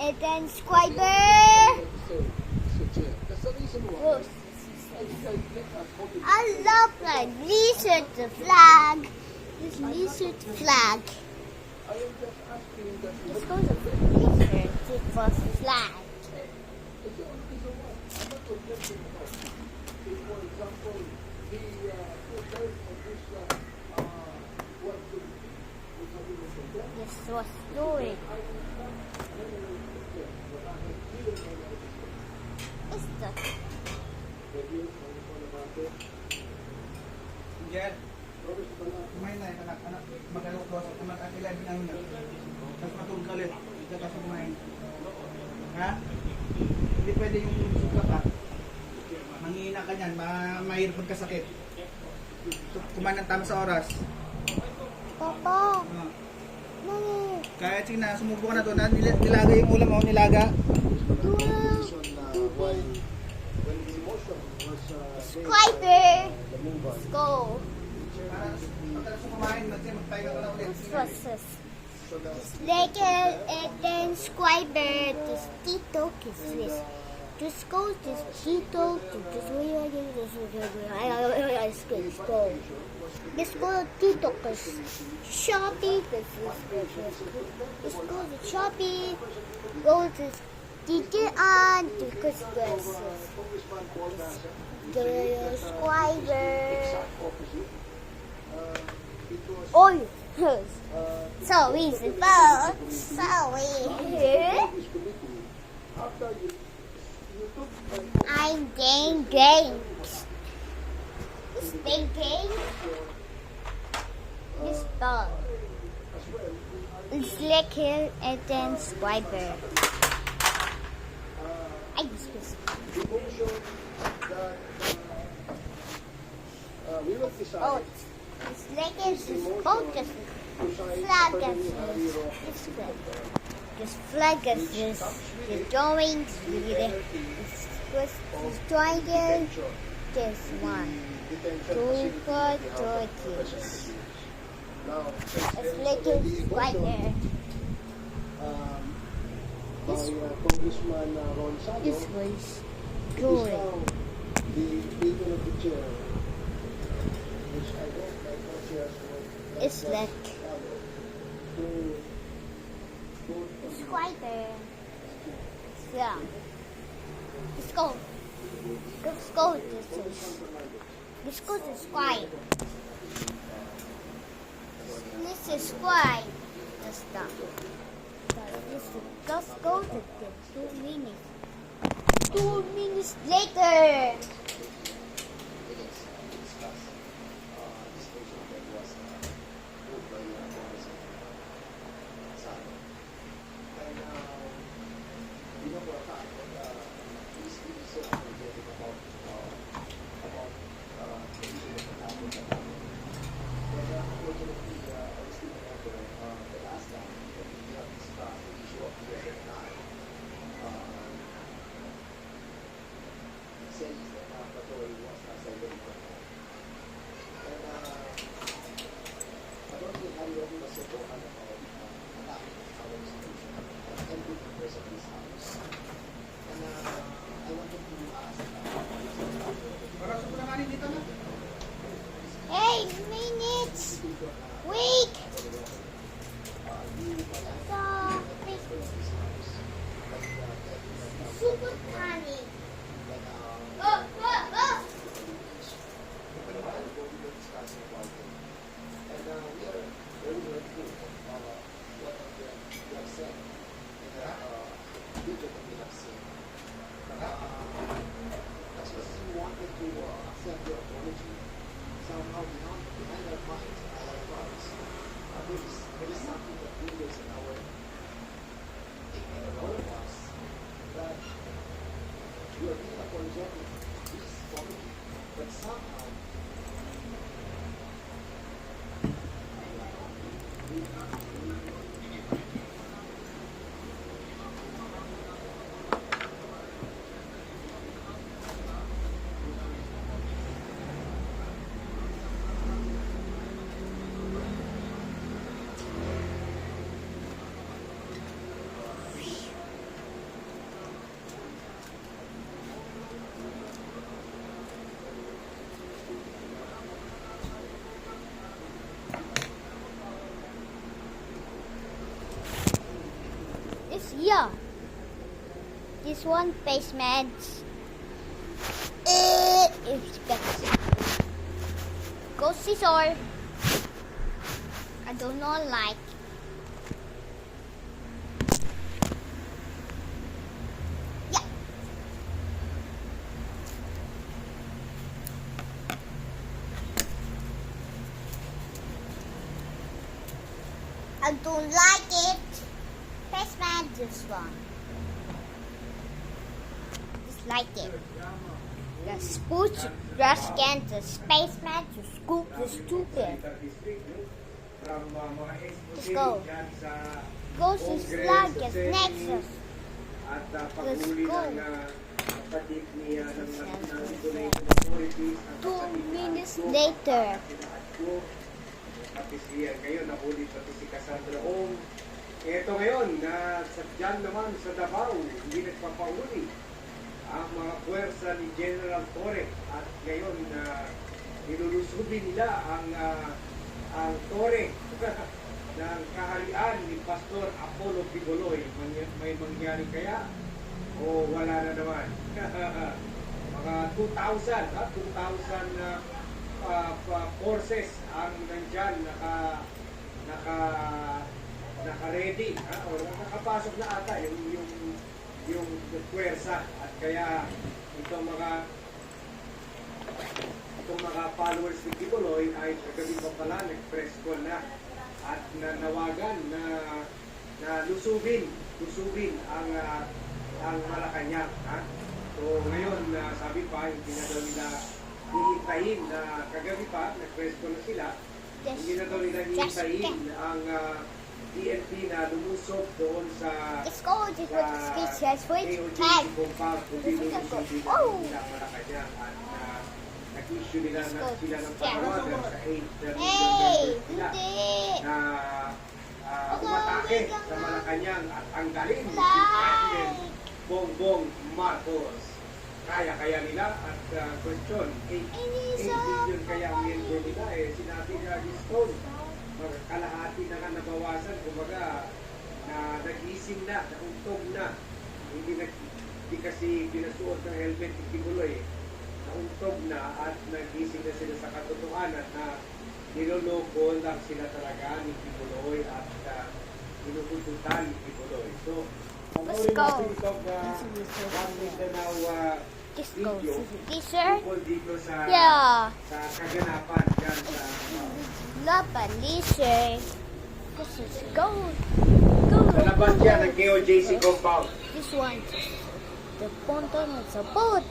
and then subscriber. I love flag. Lizard the flag. This lizard flag. This goes a lizard for flag. This was story. What's that? Jen, kumain na anak, magalok-los at mag-akilan ng tapos matulog ka ulit, tapos kumain. Ha? Hindi pwede yung suka pa. Manghihina ka niyan, mahirap magkasakit. Kumain ng tama sa oras. Papa. Mami. Kahit sige na, sumubo ka na doon. Nilaga yung ulam mo, nilaga. Subscriber. Let's go. Para pagkalas mo kumain, magpahinga ka na ulit. Process. Like and then subscriber. This Tito Kisses. Just go, this Tito. Let's go. Let's go to Tito Kiss. Shopee. Let's go to Shopee. Go to Tito and to Christmas. Subscriber. Oh, so easy, but so easy. I'm game. This thinking. This dog. It's like here and then subscriber. I just oh, it's like it's both just flag as this flag. This flag as this the drawings it's drawing this one. Two for turkeys. It's like it's right there. Congressman Ron Sado, This was is good. now the leader of the chair, which I don't share what It's like to subscriber. Yeah. Let's go. Let's go. Let's go subscribe. Let's subscribe the stuff. Let's go to the 2 minutes. 2 minutes later. Hey, minutes. Wait. Super tiny. Oh. somehow behind our minds, our thoughts, there is something that lingers in all of us that we are being apologetic to this community, but somehow Yeah. This one basement. It's better. Go scissor. I do not like. Yeah. I don't like it. Basement, this one. Like it. The sports rush again, the spaceman, the scoop, the stupid. Let's go. Go to Slug, get Nexus. Let's go. 2 minutes later. Kayo nahuli pati si Cassandra Ong. Ito ngayon, dyan naman sa Davao, hindi nagpapahuli ang mga puwersa ni General Torre. At ngayon, nilulusubin nila ang Torre ng kaharian ni Pastor Apollo Bigoloy. May mangyari kaya? O wala na naman? Mga 2,000 forces ang nandyan naka-ready o nakapasok na ata yung puwersa. At kaya itong mga followers ni Kibuloy ay kagabi pa pala nag-press call na at nanawagan na lusubin ang Malacanang. So ngayon sabi pa hindi na daw nila hihintayin na kagabi pa nag-press call na sila. Hindi na daw nila hihintayin ang DNP na lumusok doon sa Let's go to the speeches with AOJ tag. kung kundi lulusubin ang Malacanang at nag-issue nila na sila ng panawagan sa 8 Hey, sila hindi. na umatake sa Malacanang at tanggalin si President Bongbong Marcos. Kaya nila at question, 8 billion kaya ang member nila sinabi nga Stone. Kalahati na nga nabawasan, kumbaga na nagising na, nauntog na. Hindi kasi pinasuot ng helmet ni Kibuloy. Nauntog na at nagising na sila sa katotohanan na niloloko lang sila talaga ni Kibuloy at inutututan ni Kibuloy. So, Let's go. One Mindanao Let's go. video Teacher? tungkol dito sa kaganapan dyan sa Laban, teacher. This is gold. sa labas dyan ng KOJC compound. This one. The ponton is a boat.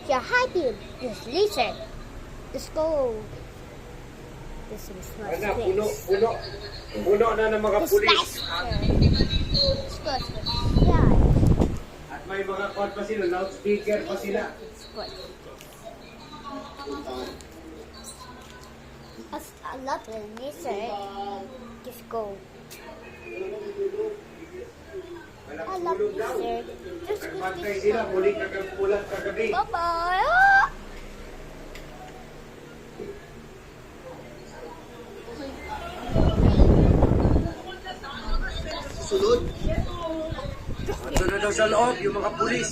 Yeah, happy. Yes, listen. Let's go. This is my Puno na ng mga pulis. Let's go. Yeah. At may mga kwan pa sila, loudspeaker pa sila. Let's go. I love the lizard. Just go. I love Tulog daw. lizard. Just go. Nagpantay sila, muling kagapulan kagabi. Bye-bye. Ah! Sunod. Ando na daw sa loob yung mga pulis.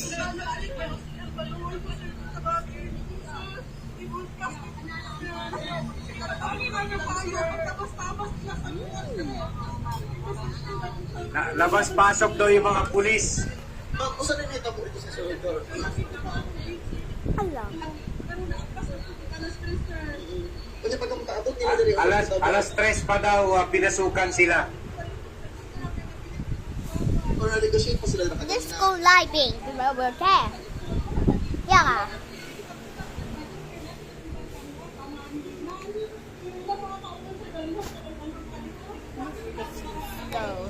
Labas-pasok daw yung mga pulis. Ma'am, usa na nito po ito sa sunod. Alam. Kasi pag ang taabot nila dali. Alas 3 pa daw pinasukan sila. Or negotiate pa sila na kanina. Let's go living. We're there. Yeah. Go.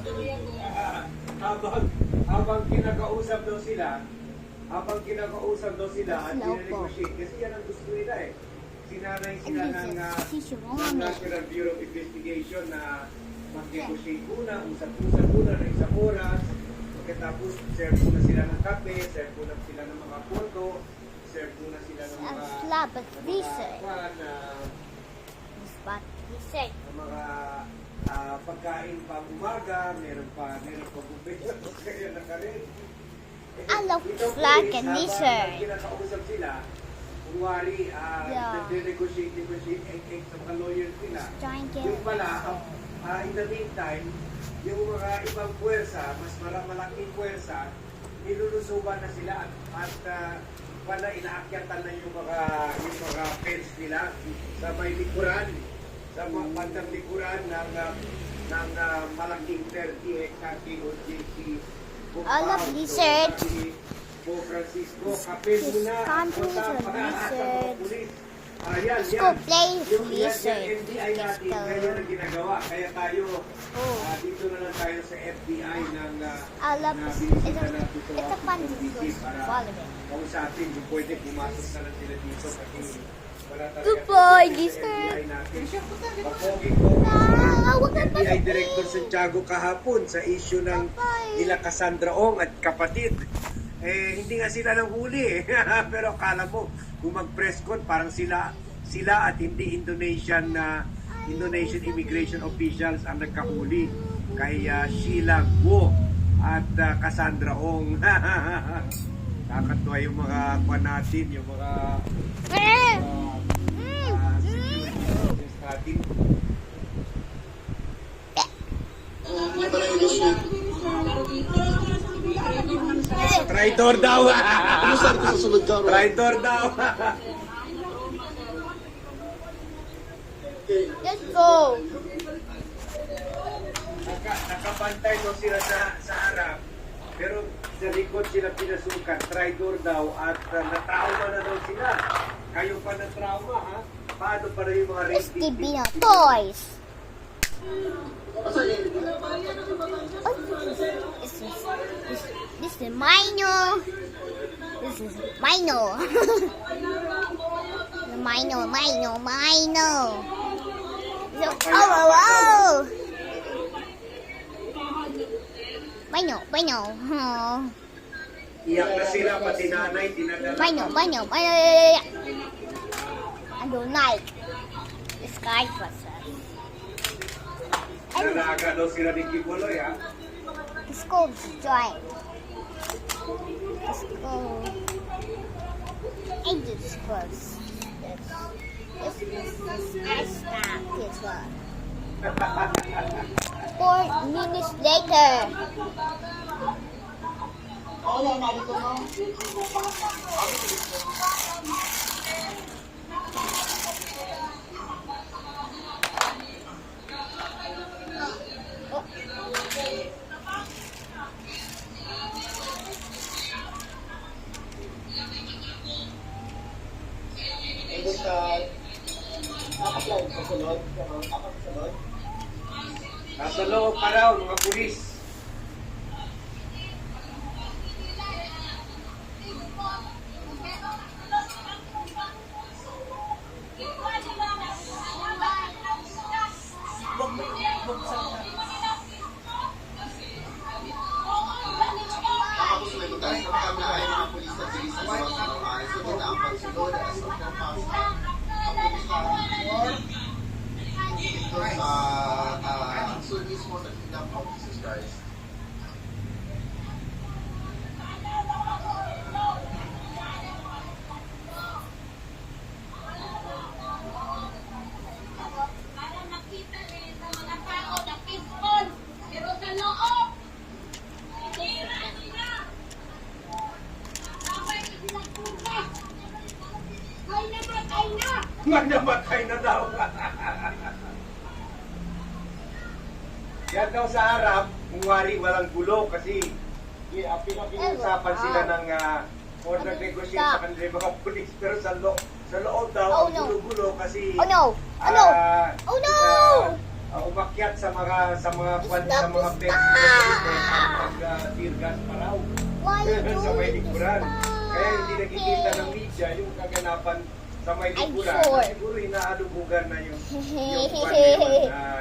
Habang kinakausap daw sila at Slow po. ninegotiate kasi yan ang gusto nila Sinanay sila ng National Bureau of Investigation na mag-negotiate muna, usap-usap muna ng isang oras. Pagkatapos, serve muna sila ng kape, serve muna sila ng mga photo, serve muna sila ng mga Slap at research. kwan, Spot research. mga pagkain pa umaga, meron pa buffet kaya nakarin. I love flag and lizard. Kinakausap sila, kunwari, Yeah. negotiate sa mga lawyers nila. Giant Yung pala, in the meantime, yung mga ibang puwersa, mas malaking puwersa, nilulusuban na sila at pala inaakyatan na yung mga fence nila sa may likuran, sa mga bandang likuran ng malaking 30 hectare o JC. I love lizard. Po Francisco, kape muna. Countries Punta of pa sa mga lizard. pulis. Yan, Let's go play Yung lizard. NBI natin, ngayon ang ginagawa. Kaya tayo, Oh. dito na lang tayo sa FBI ng I love na this. binisita na dito It's a fun visit para follow it. kausapin kung pwede pumasok na lang sila dito kasi wala talaga Goodbye, sa lizard. FBI natin. Papogi ko Huwag ka FBI Director Santiago kahapon sa issue ng ila Cassandra Ong at kapatid. Hindi nga sila nang huli pero akala mo kung mag-press con parang sila at hindi Indonesian immigration officials ang nagkahuli kay Sheila Guo at Cassandra Ong. Kakatuwa yung mga kwan natin, yung mga security natin. Traitor daw! Ano sir, kasunod ka, Ron? Traitor daw! Let's go. Nakapantay daw sila sa harap, pero sa likod sila pinasukan. Traitor daw at na-trauma na daw sila. Kayo pa na-trauma, ha? Paano pa rin yung mga Let's rating? give me the toys. This is Mino. This is Mino. Mino. Oh. Mino. Oh. Iyak na sila, pati nanay, dinadala. Mino. I don't like. This guy was Nalaga daw sila ni Kiboloy, ha? Let's go giant. Let's go. And this was this I stop this one. 4 minutes later. Nasa loob pa raw, mga pulis. Nakapusunod tayo sa kami ay mga pulis na bilis sa mga sunod ang pagsunod as of the past. Ang pulis na dito sa sunod mismo sa Kingdom of Jesus Christ. Para makita rin ng mga tao na peaceful, pero sa loob, sinira nila. Nakakaway na silang kurva. Ay, namatay na! Namatay na daw. Yan daw sa harap, kung wari walang gulo kasi pinag-iusapan sila ng or nag-negotiate sa kanila mga pulis pero sa loob daw Oh, ang no. gulo-gulo kasi Oh no! Oh no! umakyat sa mga sa mga Stop, fence stop! tear gas pa raw Why you sa may doing likuran. this? Kaya hindi nakikita ng media yung kaganapan sa may I'm likuran. sure. Siguro inaalubugan na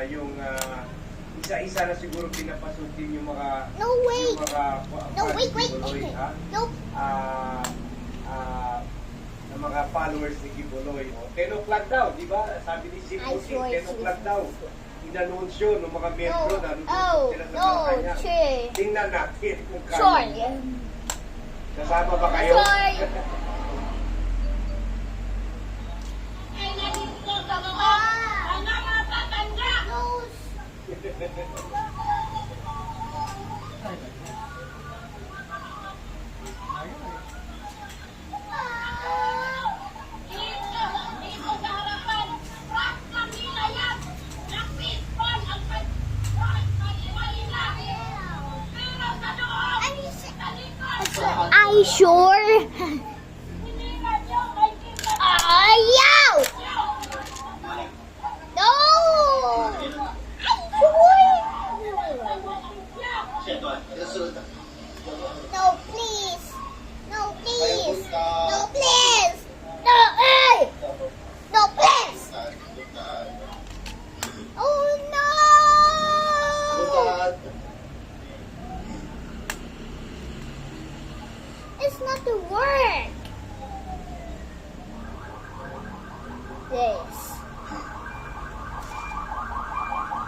yung isa-isa na siguro pinapasukin yung mga No, wait. yung mga No, wait. Kibuloy, ha? Nope. Ng mga followers ni Kibuloy. O, 10 o'clock daw, di ba? Sabi ni Sip I Pusi, swear 10 o'clock daw. inanunsyo ng mga metro na Oh, sila sa no, Malacanang. tree. Tingnan natin kung Sure. Kasama ba kayo? Sure. Ay, nandito sa loob. Ang mga tatanda. Dito sa harapan. Rock Manila yan. Na peaceful ang pag-iwalay nila. Pero sa loob, sa likod, Are you sure? hinira niyo kay Kita. Ayaw! No! No, please! No, please! No, please! No, hey! No, please! Oh, no! It's not to work. This.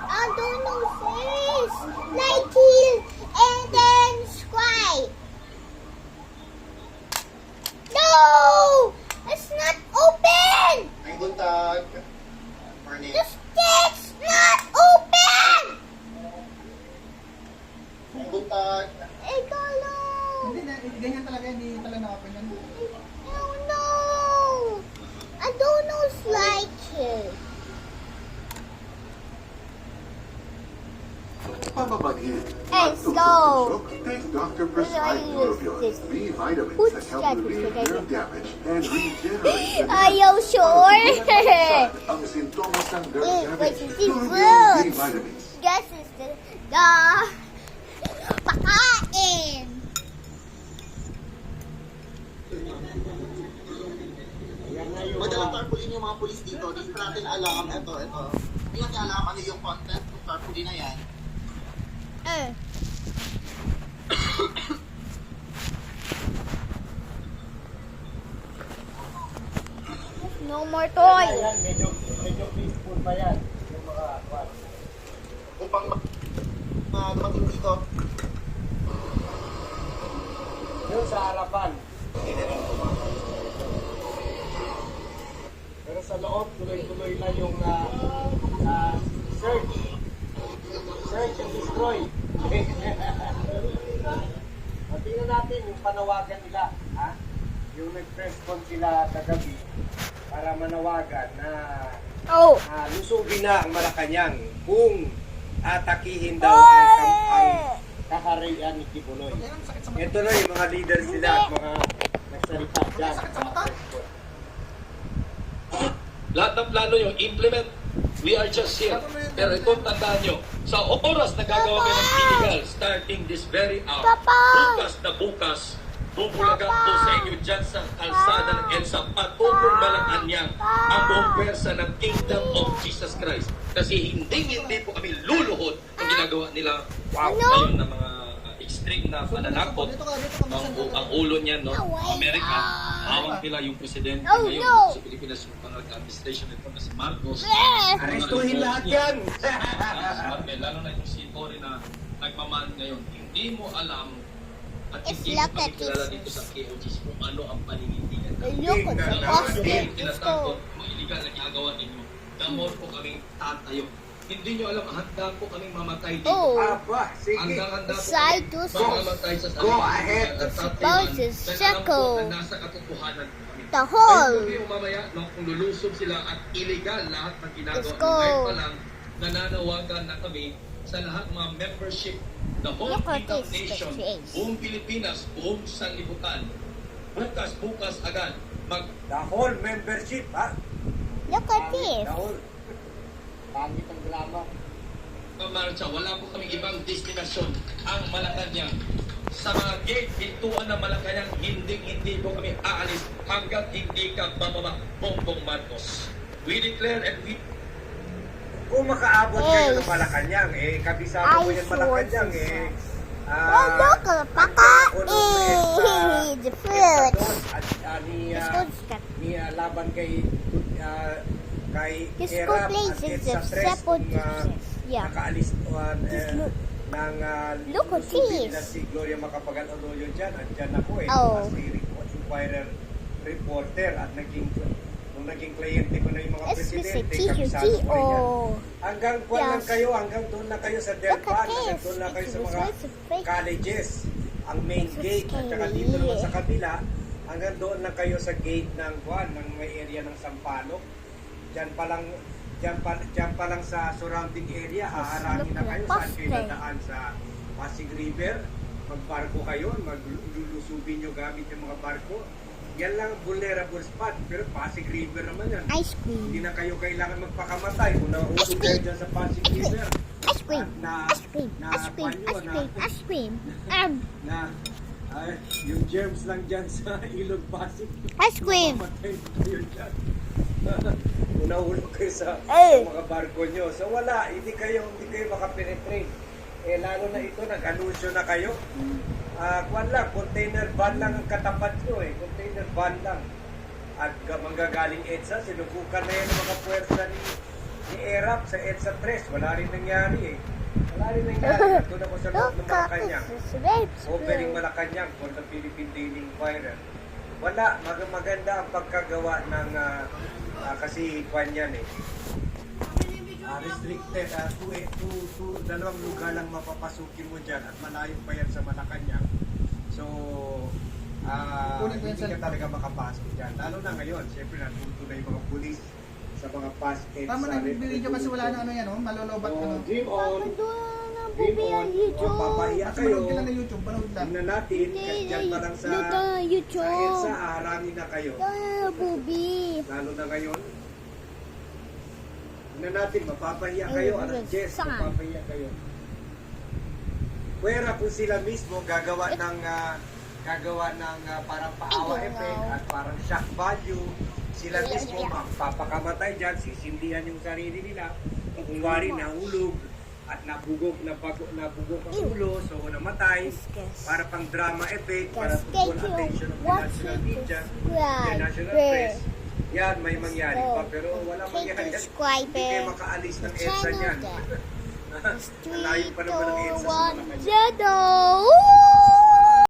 I don't know this. Like heel and then scribe. No! It's not open! Ay, buntag. Morning. The stick's not open! Ay, buntag. Ikaw lang. Hindi na, ganyan talaga, hindi talaga nakapan yan. Oh no! I don't know it's like it. Pamamaghin. Let's At go. tungkol sa take Dr. Prescribed Neurobion, B vitamins Who's that help that? relieve nerve damage and regenerate the Are you sure? ang sintomas ng nerve Eh, but damage. it's the Neurobion B fruits. vitamins. Guess it's the pakain. Madalang tarpaulin yung mga pulis dito. Di pa natin alam. Ito. Hindi natin alam ano yung content ng tarpaulin na yan. No more toys. Medyo peaceful pa yan. Yung mga Upang dumating dito. yung sa harapan. Pero sa loob, tuloy-tuloy na yung search. Search and destroy. Tingnan natin yung panawagan nila. Ha? Yung nag-respond sila kagabi para manawagan na Oh. lusugin na ang Malacanang kung atakihin daw ang kaharian ni Kibuloy. Ito na yung mga leaders nila at mga nagsalita dyan. Lahat ng plano nyo, implement. We are just here. Pero ito, tandaan nyo, sa oras na gagawa kayo ng illegal, starting this very hour, bukas na bukas, bubulagan po sa inyo dyan sa kalsada ng EDSA, patungkol Malacanang ang buong pwersa ng Kingdom of Jesus Christ. Kasi hindi po kami luluhod ang ginagawa nila ngayon ng mga extreme na pananakot. Ang ulo niyan, no? Amerika, hawak nila yung presidente Oh, ngayon no. sa Pilipinas, yung pang-administration nito na si Marcos. Arestuhin lahat yan! Lalo na yung si Tory na nagmaman ngayon. Hindi mo alam at It's hindi mo like kami a kilala kiss. dito sa KOGs kung ano ang paninindigan. Look at the basket. Let's Tinatakot, go. mga illegal na ginagawa ninyo. Damon po kaming tatayo. Hindi nyo alam, handa po kaming mamatay dito. Oh. Aba, sige. Handa po Side to kami side. mamatay sa Go ahead. Supposed to Dahil alam po circle na nasa katotohanan po kami. the Ayun whole. gabi o mamaya, no, kung lulusob sila at illegal lahat ng ginagawa. Let's go. Ngayon pa lang, nananawagan na kami sa lahat mga membership, the whole Look at Kingdom this, Nation, the face. buong Pilipinas, buong sanlibutan. Bukas agad, The whole membership, ha? Look at this. The whole. Pangit ang drama. magmamarcha. Wala po kaming ibang destinasyon ang Malacanang. Sa mga gate, pintuan ng Malacanang, hindi po kami aalis hanggat hindi ka bababa, Bongbong Marcos. We declare and we Kung makaabot kayo Yes. ng Malacanang, kabisado ko I yung Malacanang, sure Ah, Oh, look at pakain. The fruit. ni Let's go step. laban kay Let's go Erap at places Edsa of Tres, separate kung, dishes. Yeah. nakaalis Just look. ng Look at Luzubin this. na si Gloria Macapagal-Arroyo dyan. Andyan ako Oh. as a Inquirer reporter at nung naging kliyente ko na yung mga It's Mr. presidente, kabisado ko rin yan. T-O. Hanggang kwan lang Yes. kayo, hanggang doon lang kayo sa Look Delpan, at hanggang this. doon lang kayo sa It's mga fake. colleges, ang main This is gate, at saka scary. dito naman sa kabila, hanggang doon lang kayo sa gate ng kwan, ng may area ng Sampaloc. Diyan pa lang sa surrounding area, haharangin na kayo saan kayo dadaan sa Pasig River. Magbarko kayo, maglulusubin nyo gamit yung mga barko. Yan lang ang vulnerable spot, pero Pasig River naman yan. Ice Hindi cream. na kayo kailangan magpakamatay kung nahulog kayo dyan sa Pasig River. Ice cream. Na- Ice cream. na Ice cream. panyo, Ice cream. Ice cream. Na yung germs lang dyan sa ilog Pasig. Ice cream. Mamatay kayo dyan. Kung nahulog kayo sa Eh. mga barko nyo. So wala, hindi kayo makapenetrate. Eh lalo na ito, nag-anunsyo na kayo. Kwan lang, container van lang ang katapat nyo eh. Container van lang. At manggagaling EDSA, sinubukan na yan ang mga puwersa ni ERAP sa EDSA 3. Wala rin nangyari eh. Wala rin nangyari. Doon ako sa loob ng Look at Malacanang. this. It's Overing blue. Malacanang for the Philippine Daily Inquirer. Wala, maganda ang pagkagawa ng kasi kwan yan eh. Restricted dalawang lugar lang mapapasukin mo dyan at malayo pa yan sa Malacanang. So, Kunin ko yan hindi sa- ka talaga makapasok dyan. Lalo na ngayon, siyempre natuto na yung mga pulis sa mga past Tama na, video kasi wala na ano yan, oh, malolobat ano. Dream Papa, on, doon na dream bubi on, ang YouTube. papahiya Kasi kayo. manood ka lang na YouTube, manood lang. Tingnan natin, dyan pa lang sa Look at sa YouTube. EDSA, aharangin na kayo. Doon na bubi. Lalo na ngayon. Tingnan natin, mapapahiya kayo. Ay, Alas 10, saan? mapapahiya kayo. Pwera kung sila mismo gagawa ng parang paawa I don't effect know. at parang shock value. Sila mismo mapapakamatay dyan, sisindihan yung sarili nila. Kung wari nahulog at nabugok ang ulo, so namatay. Para pang drama effect, para tugon attention ng national media, international press. Yan, may mangyari pa, pero wala mangyari. Subscribe Hindi kayo makaalis ng EDSA channel niyan. that. Malayo pa naman ang EDSA sa One Malacanang. channel.